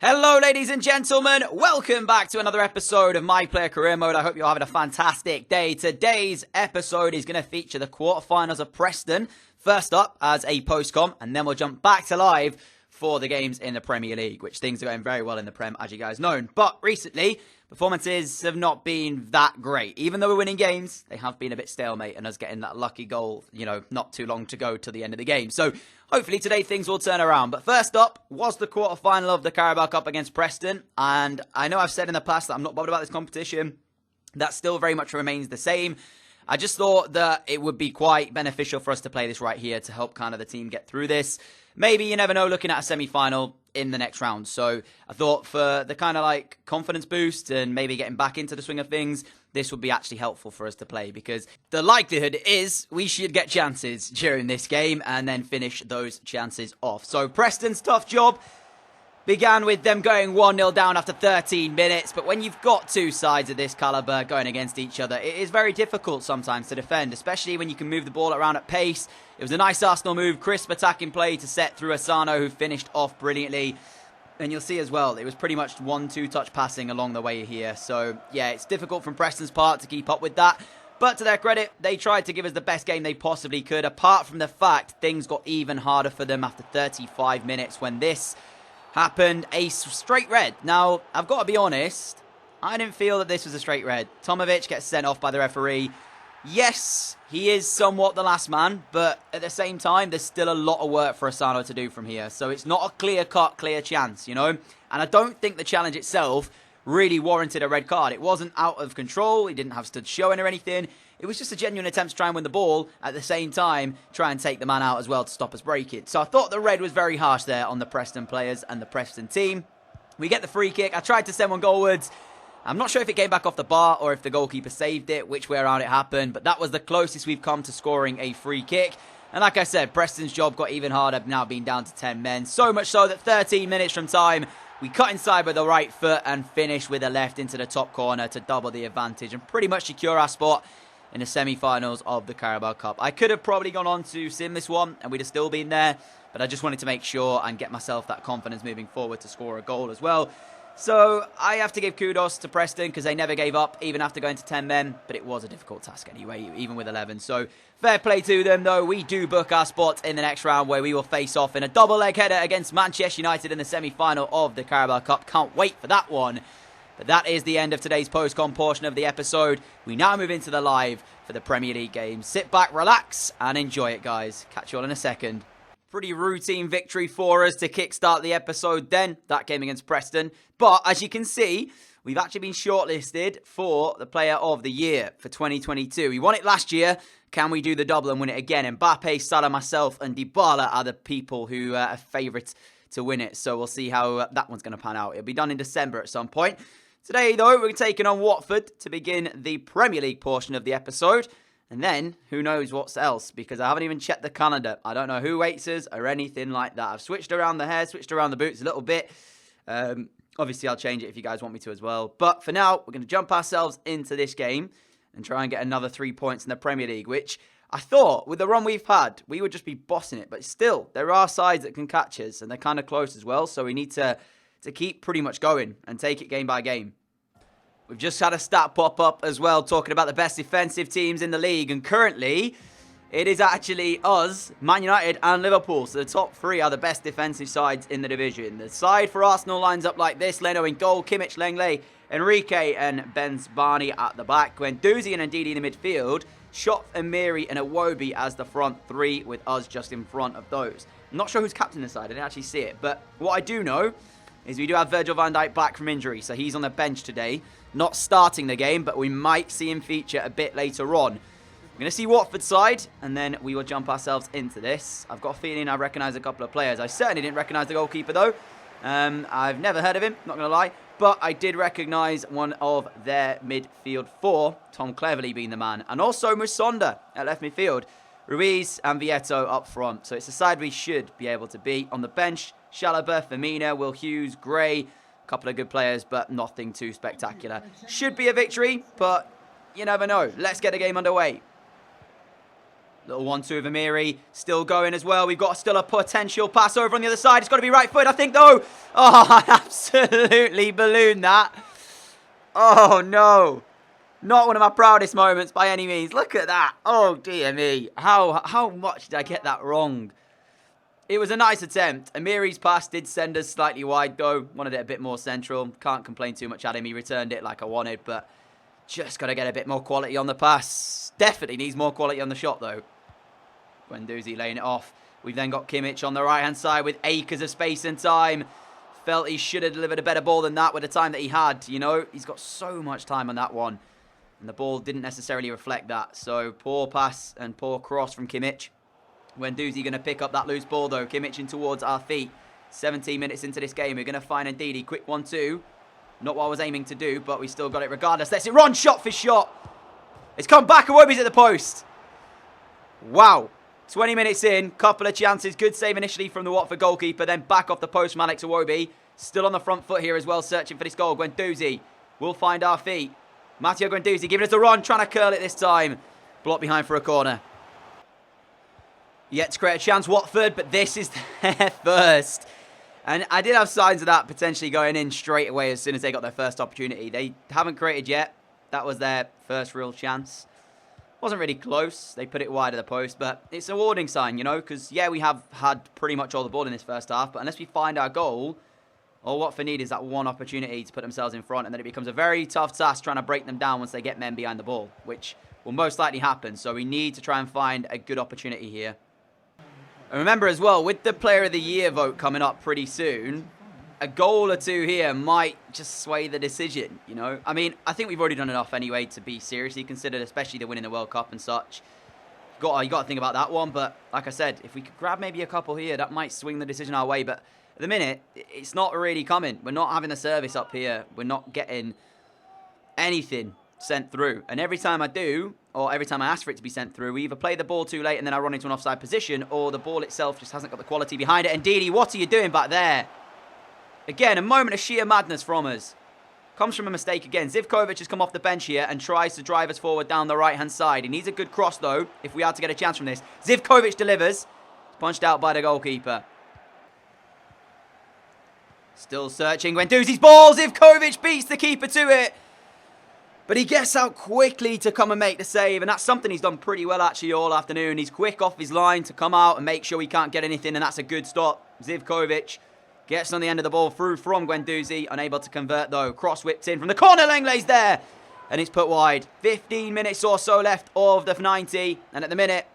Hello ladies and gentlemen, welcome back to another episode of My Player Career Mode. I hope you're having a fantastic day. Today's episode is going to feature the quarterfinals of Preston, first up as a post-com, and then we'll jump back to live for the games in the Premier League, which things are going very well in the Prem, as you guys know. But recently, performances have not been that great. Even though we're winning games, they have been a bit stalemate and us getting that lucky goal, not too long to go to the end of the game. So hopefully today things will turn around. But first up was the quarterfinal of the Carabao Cup against Preston. And I know I've said in the past that I'm not bothered about this competition. That still very much remains the same. I just thought that it would be quite beneficial for us to play this right here to help kind of the team get through this. Maybe, you never know, looking at a semi-final in the next round. So I thought for the kind of like confidence boost and maybe getting back into the swing of things, this would be actually helpful for us to play, because the likelihood is we should get chances during this game and then finish those chances off. So Preston's tough job began with them going 1-0 down after 13 minutes. But when you've got two sides of this caliber going against each other, it is very difficult sometimes to defend, especially when you can move the ball around at pace. It was a nice Arsenal move, crisp attacking play to set through Asano, who finished off brilliantly. And you'll see as well, it was pretty much 1-2 touch passing along the way here. So, yeah, it's difficult from Preston's part to keep up with that. But to their credit, they tried to give us the best game they possibly could, apart from the fact things got even harder for them after 35 minutes when this happened, a straight red. Now, I've got to be honest, I didn't feel that this was a straight red. Tomovic gets sent off by the referee. Yes, he is somewhat the last man, but at the same time, there's still a lot of work for Asano to do from here. So it's not a clear-cut, clear chance, And I don't think the challenge itself really warranted a red card. It wasn't out of control. He didn't have stood showing or anything. It was just a genuine attempt to try and win the ball, at the same time try and take the man out as well to stop us breaking. So I thought the red was very harsh there on the Preston players and the Preston team. We get the free kick. I tried to send one goalwards. I'm not sure if it came back off the bar or if the goalkeeper saved it, which way around it happened, but that was the closest we've come to scoring a free kick. And like I said, Preston's job got even harder now being down to 10 men. So much so that 13 minutes from time, we cut inside with the right foot and finish with the left into the top corner to double the advantage and pretty much secure our spot in the semi-finals of the Carabao Cup. I could have probably gone on to sim this one and we'd have still been there, but I just wanted to make sure and get myself that confidence moving forward to score a goal as well. So I have to give kudos to Preston because they never gave up even after going to 10 men, but it was a difficult task anyway, even with 11. So fair play to them, though. We do book our spot in the next round where we will face off in a double leg header against Manchester United in the semi-final of the Carabao Cup. Can't wait for that one. But that is the end of today's post-com portion of the episode. We now move into the live for the Premier League games. Sit back, relax, and enjoy it, guys. Catch you all in a second. Pretty routine victory for us to kickstart the episode then. That game against Preston. But as you can see, we've actually been shortlisted for the Player of the Year for 2022. We won it last year. Can we do the double and win it again? Mbappe, Salah, myself, and Dybala are the people who are favourites to win it. So we'll see how that one's going to pan out. It'll be done in December at some point. Today, though, we're taking on Watford to begin the Premier League portion of the episode. And then, who knows what's else, because I haven't even checked the calendar. I don't know who waits us or anything like that. I've switched around the hair, switched around the boots a little bit. Obviously, I'll change it if you guys want me to as well. But for now, we're going to jump ourselves into this game and try and get another 3 points in the Premier League, which I thought, with the run we've had, we would just be bossing it. But still, there are sides that can catch us, and they're kind of close as well. So we need to keep pretty much going and take it game by game. We've just had a stat pop up as well, talking about the best defensive teams in the league. And currently, it is actually us, Man United and Liverpool. So the top three are the best defensive sides in the division. The side for Arsenal lines up like this. Leno in goal, Kimmich, Lenglet, Enrique and Benzbani at the back. Guendouzi and Ndidi in the midfield. Schopf, Amiri and Iwobi as the front three, with us just in front of those. I'm not sure who's captain the side. I didn't actually see it. But what I do know is we do have Virgil van Dijk back from injury. So he's on the bench today. Not starting the game, but we might see him feature a bit later on. We're going to see Watford side, and then we will jump ourselves into this. I've got a feeling I recognise a couple of players. I certainly didn't recognise the goalkeeper, though. I've never heard of him, not going to lie. But I did recognise one of their midfield four, Tom Cleverley being the man. And also Musonda at left midfield. Ruiz and Vieto up front. So it's a side we should be able to beat. On the bench, Chalobah, Firmino, Will Hughes, Gray. Couple of good players, but nothing too spectacular. Should be a victory, but you never know. Let's get the game underway. Little 1-2 of Amiri, still going as well. We've got still a potential pass over on the other side. It's got to be right foot, I think, though. Oh, I absolutely ballooned that. Oh, no. Not one of my proudest moments by any means. Look at that. Oh, dear me. How much did I get that wrong? It was a nice attempt. Amiri's pass did send us slightly wide, though. Wanted it a bit more central. Can't complain too much at him. He returned it like I wanted, but just got to get a bit more quality on the pass. Definitely needs more quality on the shot, though. Guendouzi laying it off. We've then got Kimmich on the right-hand side with acres of space and time. Felt he should have delivered a better ball than that with the time that he had. You know, he's got so much time on that one. And the ball didn't necessarily reflect that. So, poor pass and poor cross from Kimmich. Guendouzi going to pick up that loose ball, though. Kimmich in towards our feet. 17 minutes into this game. We're going to find Ndidi. Quick 1-2. Not what I was aiming to do, but we still got it regardless. Let's it run shot for shot. It's come back. Iwobi's at the post. Wow. 20 minutes in, couple of chances. Good save initially from the Watford goalkeeper. Then back off the post from Alex Iwobi. Still on the front foot here as well, searching for this goal. Guendouzi will find our feet. Matteo Guendouzi giving us a run, trying to curl it this time. Blocked behind for a corner. Yet to create a chance, Watford, but this is their first. And I did have signs of that potentially going in straight away as soon as they got their first opportunity. They haven't created yet. That was their first real chance. Wasn't really close. They put it wide of the post, but it's a warning sign, you know, because, yeah, we have had pretty much all the ball in this first half, but unless we find our goal, all Watford need is that one opportunity to put themselves in front, and then it becomes a very tough task trying to break them down once they get men behind the ball, which will most likely happen. So we need to try and find a good opportunity here. And remember as well, with the Player of the Year vote coming up pretty soon, a goal or two here might just sway the decision, you know. I mean, I think we've already done enough anyway to be seriously considered, especially the winning the World Cup and such. You got to think about that one, but like I said, if we could grab maybe a couple here, that might swing the decision our way. But at the minute, it's not really coming. We're not having the service up here. We're not getting anything sent through. And every time I do, or every time I ask for it to be sent through, we either play the ball too late and then I run into an offside position, or the ball itself just hasn't got the quality behind it. And Ndidi, what are you doing back there? Again, a moment of sheer madness from us. Comes from a mistake again. Zivkovic has come off the bench here and tries to drive us forward down the right-hand side. He needs a good cross, though, if we are to get a chance from this. Zivkovic delivers. Punched out by the goalkeeper. Still searching. Guendouzi's ball. Zivkovic beats the keeper to it. But he gets out quickly to come and make the save. And that's something he's done pretty well, actually, all afternoon. He's quick off his line to come out and make sure he can't get anything. And that's a good stop. Zivkovic gets on the end of the ball through from Guendouzi. Unable to convert, though. Cross whipped in from the corner. Lenglet's there. And it's put wide. 15 minutes or so left of the 90. And at the minute,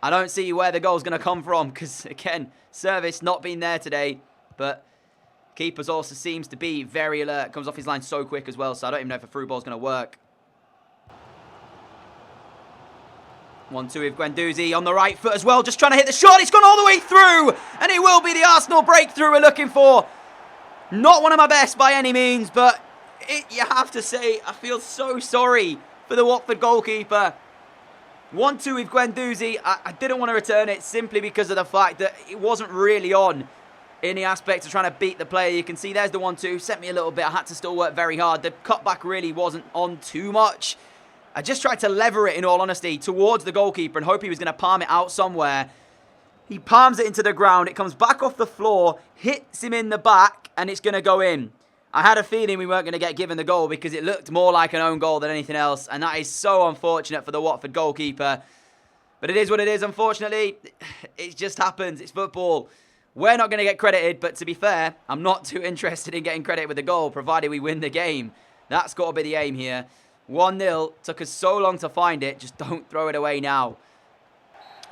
I don't see where the goal's going to come from. Because, again, service not been there today. But keepers also seems to be very alert. Comes off his line so quick as well. So I don't even know if a through ball's going to work. 1-2 with Guendouzi on the right foot as well. Just trying to hit the shot. It's gone all the way through. And it will be the Arsenal breakthrough we're looking for. Not one of my best by any means. But you have to say, I feel so sorry for the Watford goalkeeper. 1-2 with Guendouzi. I didn't want to return it simply because of the fact that it wasn't really on in the aspect of trying to beat the player. You can see there's the 1-2. Sent me a little bit. I had to still work very hard. The cutback really wasn't on too much. I just tried to lever it, in all honesty, towards the goalkeeper and hope he was going to palm it out somewhere. He palms it into the ground. It comes back off the floor, hits him in the back, and it's going to go in. I had a feeling we weren't going to get given the goal because it looked more like an own goal than anything else, and that is so unfortunate for the Watford goalkeeper. But it is what it is, unfortunately. It just happens. It's football. We're not going to get credited, but to be fair, I'm not too interested in getting credit with the goal, provided we win the game. That's got to be the aim here. 1-0. Took us so long to find it. Just don't throw it away now.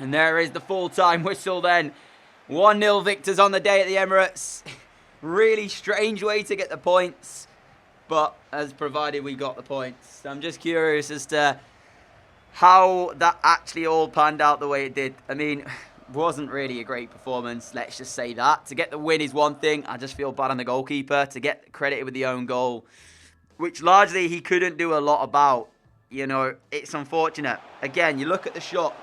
And there is the full-time whistle then. 1-0 victors on the day at the Emirates. Really strange way to get the points. But as provided we got the points. I'm just curious as to how that actually all panned out the way it did. I mean, wasn't really a great performance. Let's just say that. To get the win is one thing. I just feel bad on the goalkeeper. To get credited with the own goal, which largely he couldn't do a lot about. You know, it's unfortunate. Again, you look at the shot.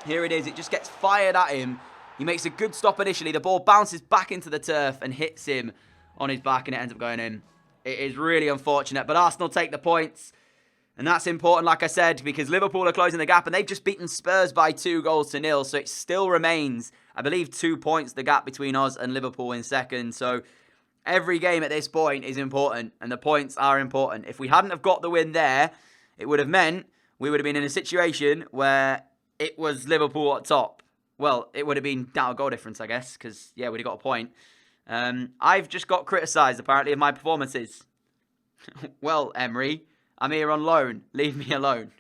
Here it is. It just gets fired at him. He makes a good stop initially. The ball bounces back into the turf and hits him on his back, and it ends up going in. It is really unfortunate. But Arsenal take the points. And that's important, like I said, because Liverpool are closing the gap and they've just beaten Spurs by 2-0. So it still remains, I believe, 2 points, the gap between us and Liverpool in second. So every game at this point is important and the points are important. If we hadn't have got the win there, it would have meant we would have been in a situation where it was Liverpool at top. Well, it would have been down a goal difference, I guess, because, yeah, we'd have got a point. I've just got criticised, apparently, of my performances. Well, Emery, I'm here on loan. Leave me alone.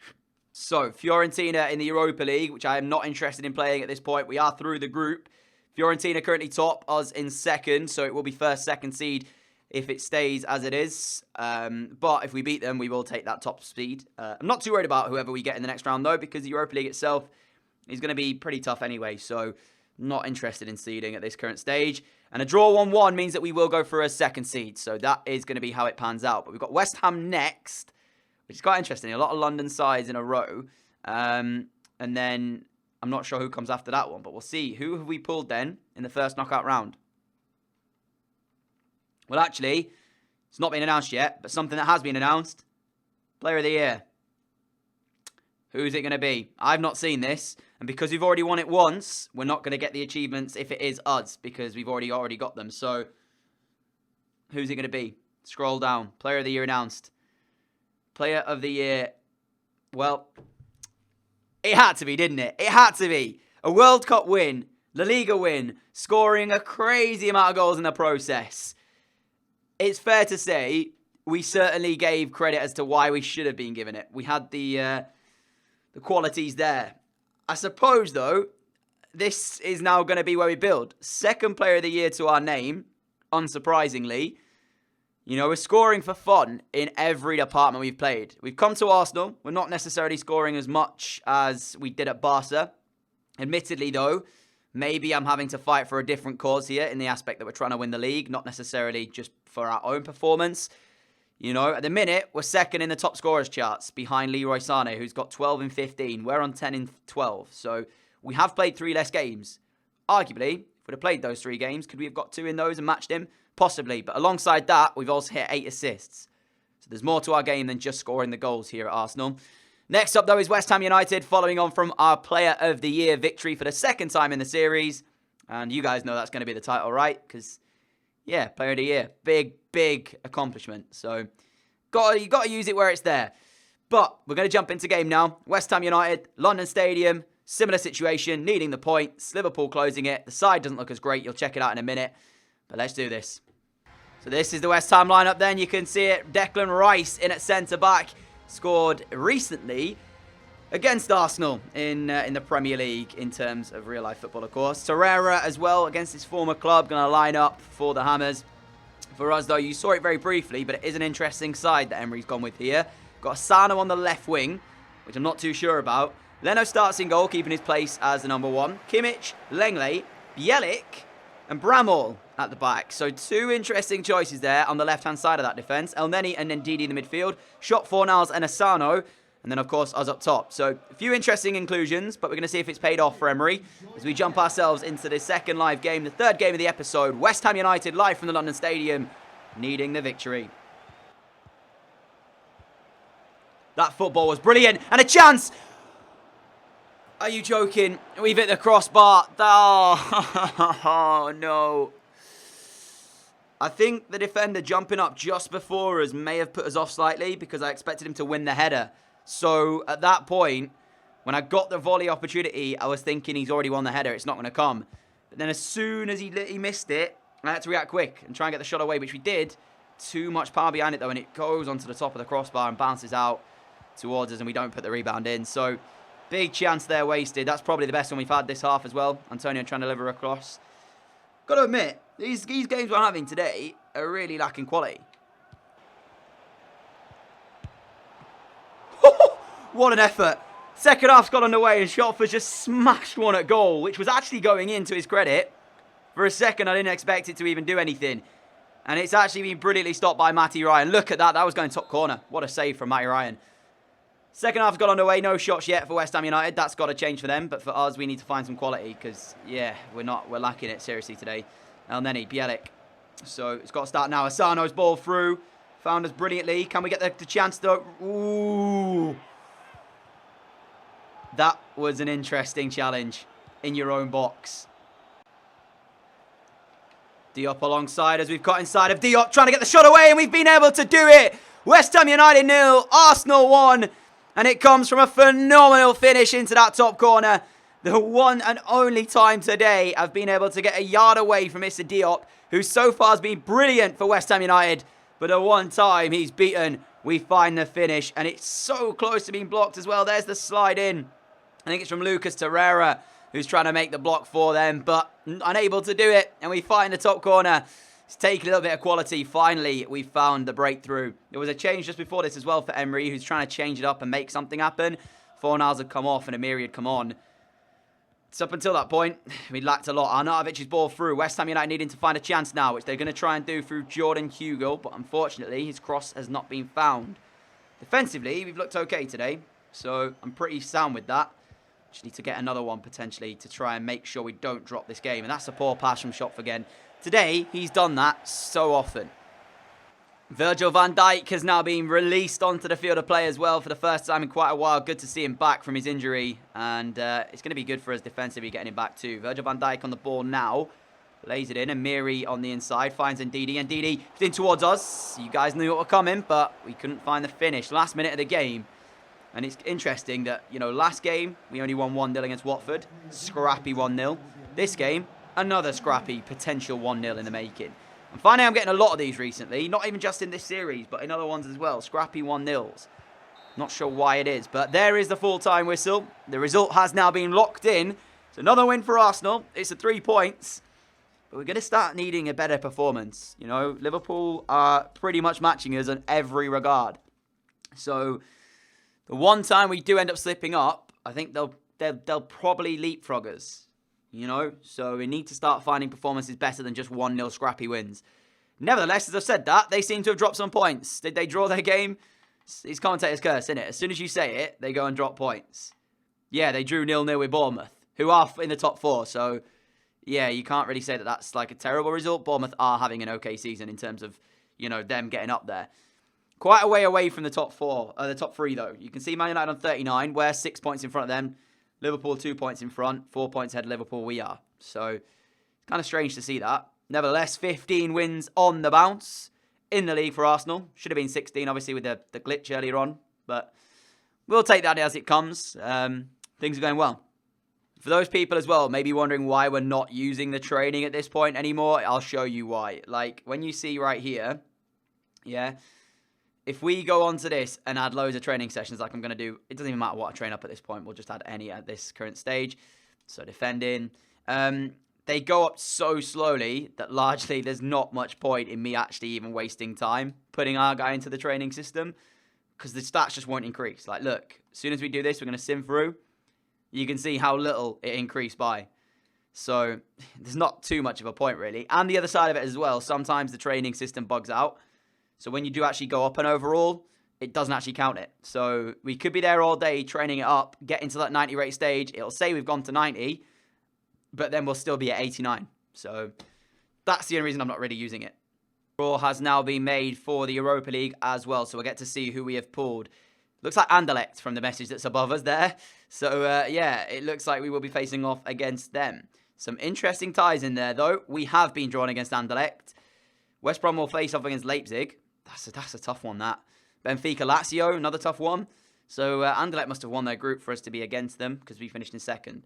So, Fiorentina in the Europa League, which I am not interested in playing at this point. We are through the group. Fiorentina currently top, us in second, so it will be first, second seed if it stays as it is. But if we beat them, we will take that top seed. I'm not too worried about whoever we get in the next round, though, because the Europa League itself is going to be pretty tough anyway, so not interested in seeding at this current stage. And a draw 1-1 means that we will go for a second seed, so that is going to be how it pans out. But we've got West Ham next, which is quite interesting. A lot of London sides in a row. And then I'm not sure who comes after that one, but we'll see. Who have we pulled then in the first knockout round? Well, actually, it's not been announced yet, but something that has been announced. Player of the Year. Who's it going to be? I've not seen this. And because we've already won it once, we're not going to get the achievements if it is us, because we've already got them. So, who's it going to be? Scroll down. Player of the Year announced. Player of the Year. Well, it had to be, didn't it? It had to be. A World Cup win. La Liga win. Scoring a crazy amount of goals in the process. It's fair to say we certainly gave credit as to why we should have been given it. We had the qualities there. I suppose, though, this is now going to be where we build. Second Player of the Year to our name, unsurprisingly. You know, we're scoring for fun in every department we've played. We've come to Arsenal. We're not necessarily scoring as much as we did at Barca. Admittedly, though, maybe I'm having to fight for a different cause here in the aspect that we're trying to win the league, not necessarily just for our own performance. You know, at the minute, we're second in the top scorers charts behind Leroy Sané, who's got 12 and 15. We're on 10 and 12. So we have played 3 less games. Arguably, if we'd have played those 3 games, could we have got 2 in those and matched him? Possibly. But alongside that, we've also hit 8 assists. So there's more to our game than just scoring the goals here at Arsenal. Next up, though, is West Ham United, following on from our Player of the Year victory for the second time in the series. And you guys know that's going to be the title, right? Because, yeah, Player of the Year. Big accomplishment. So, you got to use it where it's there. But we're going to jump into game now. West Ham United, London Stadium, similar situation, needing the points. Liverpool closing it. The side doesn't look as great. You'll check it out in a minute. But let's do this. So this is the West Ham lineup then. You can see it. Declan Rice in at centre-back. Scored recently against Arsenal in the Premier League in terms of real-life football, of course. Torreira as well against his former club. Going to line up for the Hammers. For us, though, you saw it very briefly, but it is an interesting side that Emery's gone with here. Got Asano on the left wing, which I'm not too sure about. Leno starts in goal, keeping his place as the number 1. Kimmich, Lenglet, Bielik, and Bramall at the back. So 2 interesting choices there on the left-hand side of that defence. Elneny and Ndidi in the midfield. Shot Fornals and Asano. And then, of course, us up top. So a few interesting inclusions, but we're going to see if it's paid off for Emery as we jump ourselves into the second live game, the third game of the episode. West Ham United live from the London Stadium, needing the victory. That football was brilliant. And a chance! Are you joking? We've hit the crossbar. Oh, no. I think the defender jumping up just before us may have put us off slightly because I expected him to win the header. So at that point, when I got the volley opportunity, I was thinking he's already won the header. It's not going to come. But then as soon as he missed it, I had to react quick and try and get the shot away, which we did. Too much power behind it, though, and it goes onto the top of the crossbar and bounces out towards us, and we don't put the rebound in. So big chance there wasted. That's probably the best one we've had this half as well. Antonio trying to deliver across. Got to admit, these games we're having today are really lacking quality. What an effort. Second half's got underway and Shotford just smashed one at goal, which was actually going in, to his credit. For a second, I didn't expect it to even do anything. And it's actually been brilliantly stopped by Matty Ryan. Look at that. That was going top corner. What a save from Matty Ryan. Second half's got underway. No shots yet for West Ham United. That's got to change for them. But for us, we need to find some quality because, yeah, we're lacking it seriously today. Elneny, Bielik. So it's got to start now. Asano's ball through. Found us brilliantly. Can we get the chance though? Ooh. That was an interesting challenge in your own box. Diop alongside as we've got inside of Diop, trying to get the shot away, and we've been able to do it. West Ham United 0, Arsenal 1, and it comes from a phenomenal finish into that top corner. The one and only time today I've been able to get a yard away from Mr. Diop, who so far has been brilliant for West Ham United, but the one time he's beaten, we find the finish, and it's so close to being blocked as well. There's the slide in. I think it's from Lucas Torreira, who's trying to make the block for them, but unable to do it. And we find the top corner. It's taken a little bit of quality. Finally, we found the breakthrough. There was a change just before this as well for Emery, who's trying to change it up and make something happen. Fornals had come off and Amiri had come on. It's up until that point, we lacked a lot. Arnautovic's ball through. West Ham United needing to find a chance now, which they're going to try and do through Jordan Hugo, but unfortunately, his cross has not been found. Defensively, we've looked okay today, so I'm pretty sound with that. Just need to get another one potentially to try and make sure we don't drop this game. And that's a poor pass from Schopf again. Today, he's done that so often. Virgil van Dijk has now been released onto the field of play as well for the first time in quite a while. Good to see him back from his injury. And it's going to be good for us defensively getting him back too. Virgil van Dijk on the ball now. Lays it in. Amiri on the inside. Finds Ndidi. Ndidi in towards us. You guys knew what was coming, but we couldn't find the finish. Last minute of the game. And it's interesting that, you know, last game, we only won 1-0 against Watford. Scrappy 1-0. This game, another scrappy potential 1-0 in the making. And finally, I'm getting a lot of these recently. Not even just in this series, but in other ones as well. Scrappy 1-0s. Not sure why it is, but there is the full-time whistle. The result has now been locked in. It's another win for Arsenal. It's a 3 points. But we're going to start needing a better performance. You know, Liverpool are pretty much matching us in every regard. So the one time we do end up slipping up, I think they'll probably leapfrog us, you know? So we need to start finding performances better than just 1-0 scrappy wins. Nevertheless, as I've said that, they seem to have dropped some points. Did they draw their game? It's commentator's curse, isn't it? As soon as you say it, they go and drop points. Yeah, they drew 0-0 with Bournemouth, who are in the top 4. So, yeah, you can't really say that that's like a terrible result. Bournemouth are having an okay season in terms of, you know, them getting up there. Quite a way away from the top 3 though. You can see Man United on 39. We're 6 points in front of them. Liverpool 2 points in front. 4 points ahead of Liverpool we are. So, it's kind of strange to see that. Nevertheless, 15 wins on the bounce in the league for Arsenal. Should have been 16, obviously, with the glitch earlier on. But we'll take that as it comes. Things are going well. For those people as well, maybe wondering why we're not using the training at this point anymore, I'll show you why. Like, when you see right here, yeah, if we go on to this and add loads of training sessions like I'm going to do, it doesn't even matter what I train up at this point. We'll just add any at this current stage. So defending. They go up so slowly that largely there's not much point in me actually even wasting time putting our guy into the training system because the stats just won't increase. Like, look, as soon as we do this, we're going to sim through. You can see how little it increased by. So there's not too much of a point, really. And the other side of it as well, sometimes the training system bugs out. So when you do actually go up an overall, it doesn't actually count it. So we could be there all day training it up, get into that 90 rate stage. It'll say we've gone to 90, but then we'll still be at 89. So that's the only reason I'm not really using it. Draw has now been made for the Europa League as well. So we'll get to see who we have pulled. Looks like Anderlecht from the message that's above us there. So, yeah, it looks like we will be facing off against them. Some interesting ties in there, though. We have been drawn against Anderlecht. West Brom will face off against Leipzig. That's a tough one, that. Benfica Lazio, another tough one. So, Anderlecht must have won their group for us to be against them because we finished in second.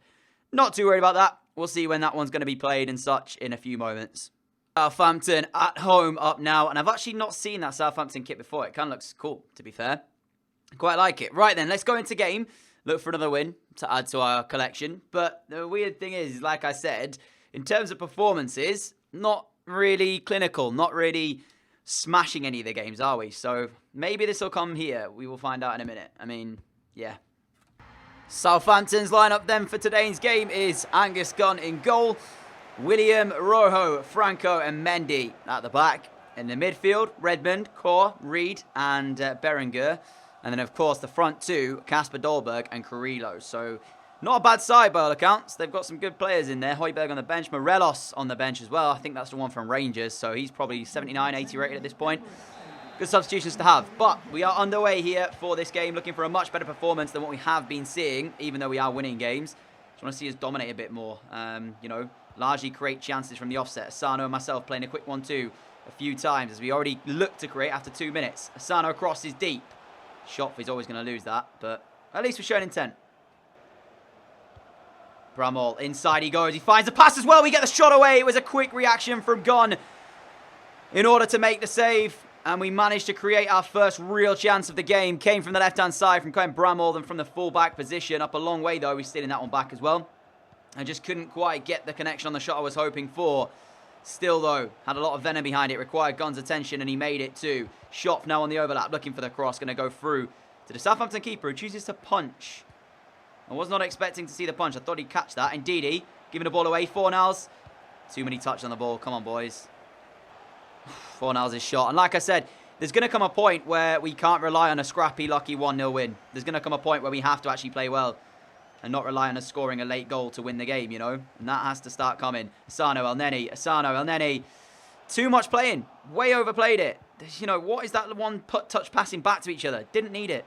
Not too worried about that. We'll see when that one's going to be played and such in a few moments. Southampton at home up now. And I've actually not seen that Southampton kit before. It kind of looks cool, to be fair. Quite like it. Right then, let's go into game. Look for another win to add to our collection. But the weird thing is, like I said, in terms of performances, not really clinical. Not really smashing any of the games, are we? So maybe this will come here. We will find out in a minute. I mean, yeah. Southampton's lineup then for today's game is Angus Gunn in goal. William, Rojo, Franco and Mendy at the back. In the midfield, Redmond, Kor, Reed and Berenguer. And then, of course, the front two, Kasper Dolberg and Carrillo. So, not a bad side by all accounts. They've got some good players in there. Højbjerg on the bench. Morelos on the bench as well. I think that's the one from Rangers. So, he's probably 79, 80 rated at this point. good substitutions to have. But we are underway here for this game, looking for a much better performance than what we have been seeing, even though we are winning games. Just want to see us dominate a bit more. You know, largely create chances from the offset. Asano and myself playing a quick 1-2 a few times, as we already looked to create after 2 minutes. Asano crosses deep. Shot is always going to lose that, but at least we're showing intent. Bramall, inside he goes. He finds the pass as well. We get the shot away. It was a quick reaction from Gunn in order to make the save. And we managed to create our first real chance of the game. Came from the left-hand side from Ken Bramall and from the full-back position. Up a long way, though. We're stealing that one back as well. I just couldn't quite get the connection on the shot I was hoping for. Still, though, had a lot of venom behind it. Required Gunn's attention, and he made it too. Shot now on the overlap, looking for the cross. Going to go through to the Southampton keeper, who chooses to punch. I was not expecting to see the punch. I thought he'd catch that. Indeed, he giving the ball away. Fornals. Too many touches on the ball. Come on, boys. Fornals is shot. And like I said, there's going to come a point where we can't rely on a scrappy, lucky 1-0 win. There's going to come a point where we have to actually play well and not rely on us scoring a late goal to win the game, you know. And that has to start coming. Asano, El-Neni. Asano, El-Neni. Too much playing. Way overplayed it. You know, what is that one touch passing back to each other? Didn't need it.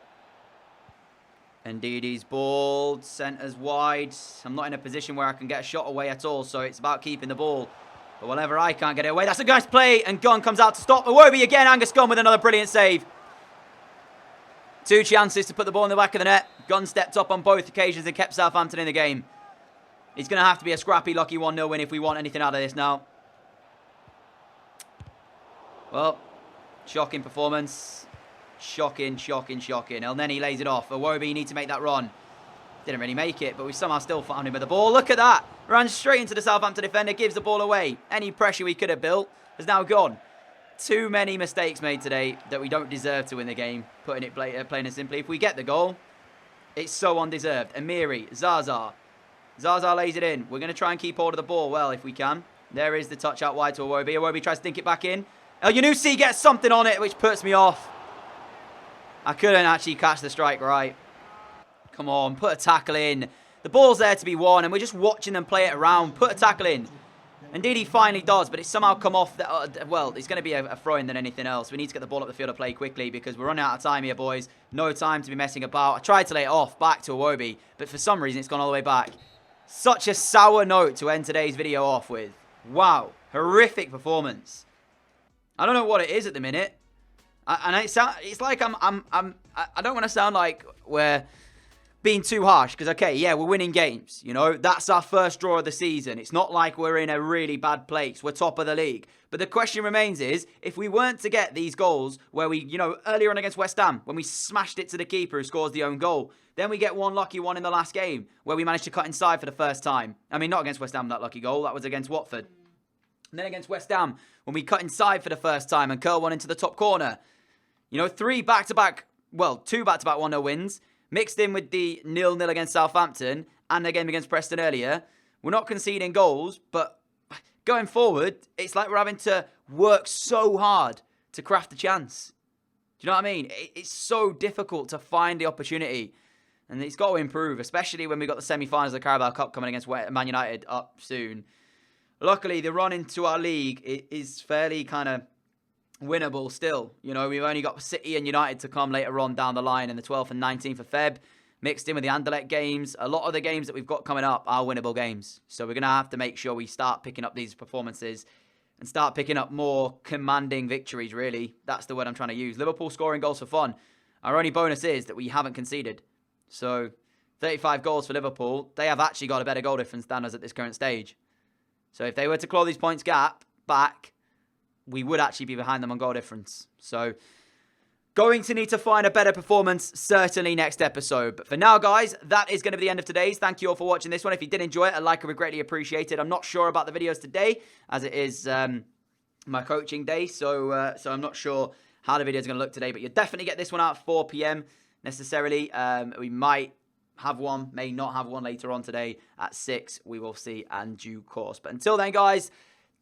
Ndidi's ball, centres wide. I'm not in a position where I can get a shot away at all, so it's about keeping the ball. But whenever I can't get it away, that's a nice play, and Gunn comes out to stop Iwobi again. Angus Gunn with another brilliant save. 2 chances to put the ball in the back of the net. Gunn stepped up on both occasions and kept Southampton in the game. It's going to have to be a scrappy, lucky 1-0 win if we want anything out of this now. Well, shocking performance. Shocking, shocking, shocking. El-Neni lays it off. Iwobi need to make that run. Didn't really make it, but we somehow still found him with the ball. Look at that. Ran straight into the Southampton defender, gives the ball away. Any pressure we could have built has now gone. Too many mistakes made today that we don't deserve to win the game. Putting it plain and simply. If we get the goal, it's so undeserved. Amiri, Zaza. Zaza lays it in. We're going to try and keep hold of the ball well if we can. There is the touch out wide to Iwobi. Iwobi tries to dink it back in. El Yunusi gets something on it, which puts me off. I couldn't actually catch the strike right. Come on, put a tackle in. The ball's there to be won, and we're just watching them play it around. Put a tackle in. Indeed, he finally does, but it's somehow come off. Well, it's going to be a throw-in than anything else. We need to get the ball up the field of play quickly because we're running out of time here, boys. No time to be messing about. I tried to lay it off back to Iwobi, but for some reason, it's gone all the way back. Such a sour note to end today's video off with. Wow, horrific performance. I don't know what it is at the minute. And it's like I don't want to sound like we're being too harsh, because, okay, yeah, we're winning games, you know. That's our first draw of the season. It's not like we're in a really bad place. We're top of the league. But the question remains is, if we weren't to get these goals where we, you know, earlier on against West Ham, when we smashed it to the keeper who scores the own goal, then we get one lucky one in the last game where we managed to cut inside for the first time. I mean, not against West Ham, that lucky goal. That was against Watford. And then against West Ham, when we cut inside for the first time and curl one into the top corner. You know, 2 back-to-back 1-0 wins, mixed in with the 0-0 against Southampton and the game against Preston earlier. We're not conceding goals, but going forward, it's like we're having to work so hard to craft a chance. Do you know what I mean? It's so difficult to find the opportunity. And it's got to improve, especially when we've got the semi-finals of the Carabao Cup coming against Man United up soon. Luckily, the run into our league is fairly kind of winnable still. You know, we've only got City and United to come later on down the line in the 12th and 19th of Feb, mixed in with the Anderlecht games. A lot of the games that we've got coming up are winnable games. So we're going to have to make sure we start picking up these performances and start picking up more commanding victories, really. That's the word I'm trying to use. Liverpool scoring goals for fun. Our only bonus is that we haven't conceded. So 35 goals for Liverpool. They have actually got a better goal difference than us at this current stage. So if they were to claw these points gap back, we would actually be behind them on goal difference. So, going to need to find a better performance, certainly next episode. But for now, guys, that is going to be the end of today's. Thank you all for watching this one. If you did enjoy it, a like would be greatly appreciated. I'm not sure about the videos today, as it is my coaching day. So I'm not sure how the video is going to look today. But you'll definitely get this one out at 4 p.m. necessarily. We might have one, may not have one later on today at 6. We will see in due course. But until then, guys,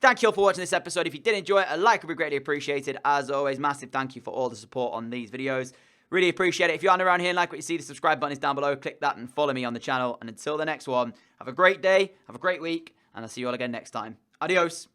thank you all for watching this episode. If you did enjoy it, a like would be greatly appreciated. As always, massive thank you for all the support on these videos. Really appreciate it. If you aren't around here and like what you see, the subscribe button is down below. Click that and follow me on the channel. And until the next one, have a great day, have a great week, and I'll see you all again next time. Adios.